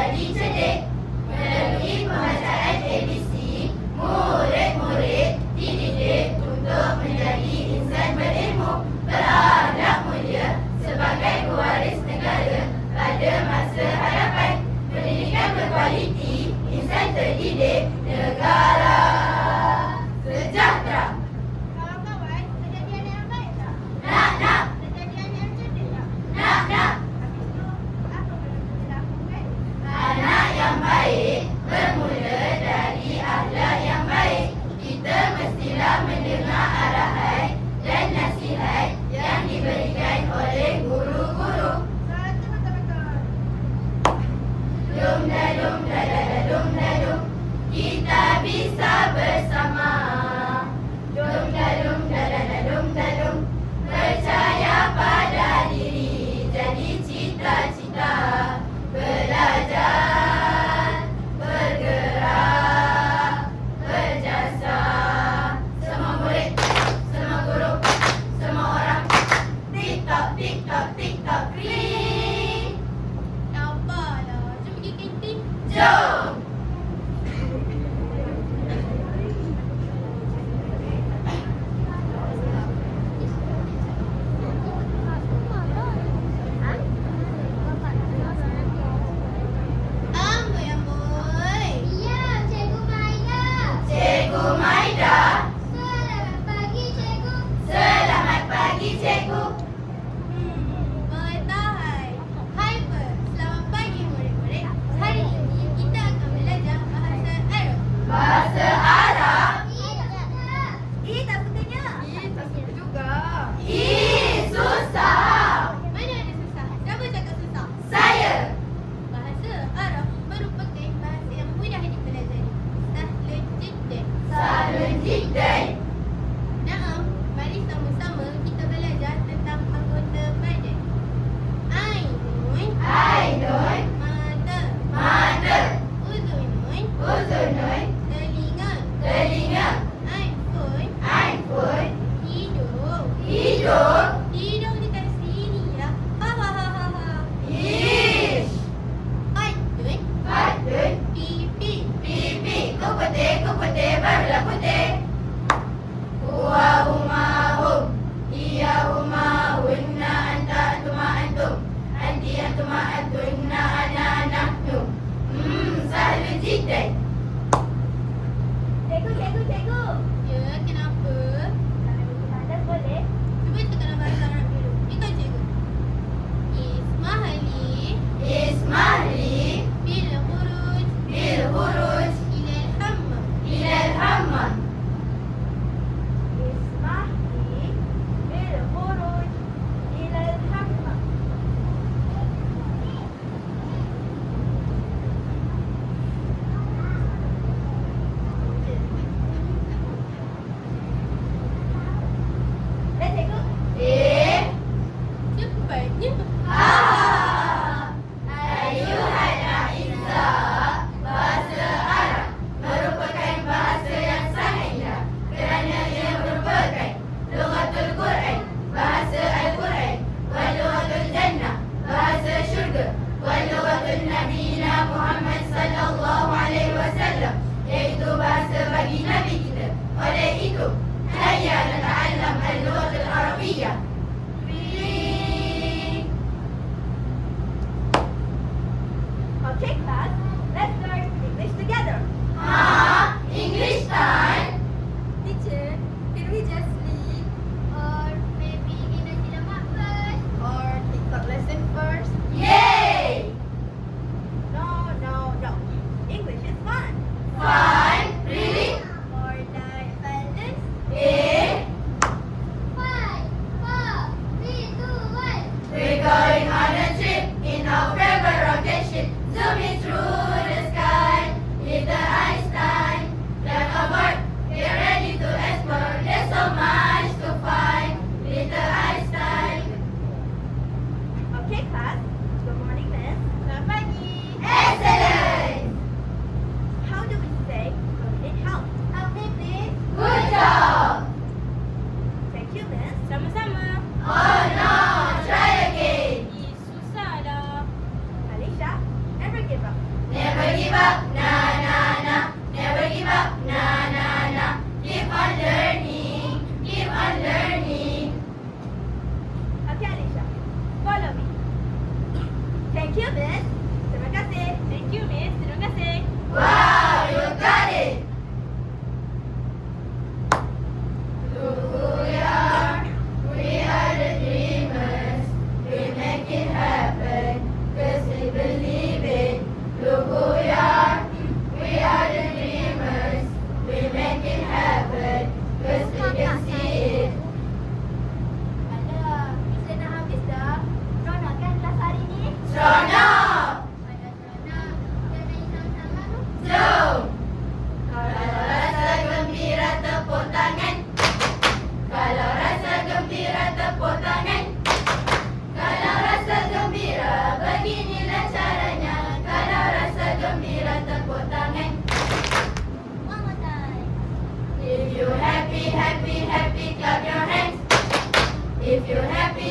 menjadi cerdik. Melalui pembacaan ABC, murid-murid dididik untuk menjadi insan berilmu, berakhlak mulia sebagai pewaris negara pada masa hadapan. Pendidikan berkualiti, insan terdidik, negara sejahtera. Kawan-kawan, nak jadi anak yang baik tak? Nak. Nak jadi anak yang cerdik tak? Nak. Habis tu, apa perlu kita lakukan? Anak yang baik bermula dari akhlak yang baik. Kita mestilah mendengar arahan dan nasihat yang diberikan oleh guru-guru. Satu betul-betul. Dum dadum dadadadum dadum, kita bisa bersama. Dum dadum dadadadum dadum, percaya pada diri, jadi cita-cita. Belajar, bergerak, berjasa. Semua murid, semua guru, semua orang. Tik-tok, tik-tok, tik-tok, klik. Sabarlah. Jom pergi kantin. Jom! Amboi, amboi. Ya, Cikgu Maida. Cikgu Maida, Selamat pagi, Cikgu. selamat pagi cikgu. Boleh tahan. Hai, Per. Selamat pagi, murid-murid. Hari ini kita akan belajar bahasa Arab. Bahasa Arab. Tak sukanya. Tak suka juga. Ih, susah. Mana ada susah? Siapa cakap susah? Saya. Bahasa Arab merupakan bahasa yang mudah dipelajari. Sahlun jiddan. Sahlun jiddan. Naam, mari sama-sama kita belajar tentang anggota badan. Ainun, Ainun, mata, mata, uzunun, uzunun, telinga, telinga, ainfun, ainfun, hidung. hidung. Hidung dekat sini lah. Ha. Ish, Khadun, khadun, pipi. pipi, kuputih, barulah putih. Huwa humahum, iya humahunna, anta antuma antum, anti antuma antunna, ana nahnu. Sahlun jiddan. Cikgu. Ya, kenapa? Ada boleh? Cuba tekan bahasa Arab dulu. Ni kan cikgu. Ismahli Ismahli, bil khuruj bil khuruj, ilal hammam. ilal hammam. Ismahli bil khuruj ilal hammam. Dah cikgu. Cepatnya. Ayuhal A'izzah, bahasa Arab merupakan bahasa yang sangat indah kerana ia merupakan lughatul Quran, bahasa Al-Quran, wa lughatul Jannah, bahasa syurga, wa lughatul Nabiyina Muhammad sallallahu alaihi wasallam, iaitu bahasa bagi Nabi kita. Oleh itu, hayya nata'allam al-lughatul Arabiyyah. Okay, class. Let's learn English together. English time. Teacher, can we just sleep? Or maybe dinner selamat first. Or TikTok lesson first? Yay! No. English is fun. Fun? Really? Or die balance. Eh? 5, 4, 3, 2, 1. We're going on a trip in our favorite rocket ship, zooming through give up, na na na. Never give up, na na na. Keep on learning, keep on learning. Okay, Alisha. Follow me. Thank you, Miss. Terima kasih. Thank you, Miss. Terima kasih. Wow, you got it. Look who we are the dreamers. We make it happen, 'cause we believe it. Look who we are the dreamers. We make it happen, 'cause we can see it. Alah, Miss dah nak habis dah. Seronok kan kelas hari ni? Seronok! Alah, seronok. Kita nyanyi sama-sama tu. Jom! Kalau rasa gembira tepuk tangan. Kalau rasa gembira tepuk tangan. Kalau rasa gembira beginilah caranya. Kalau rasa gembira tepuk tangan. One more time. If you happy, happy, happy, clap your hands. If you happy,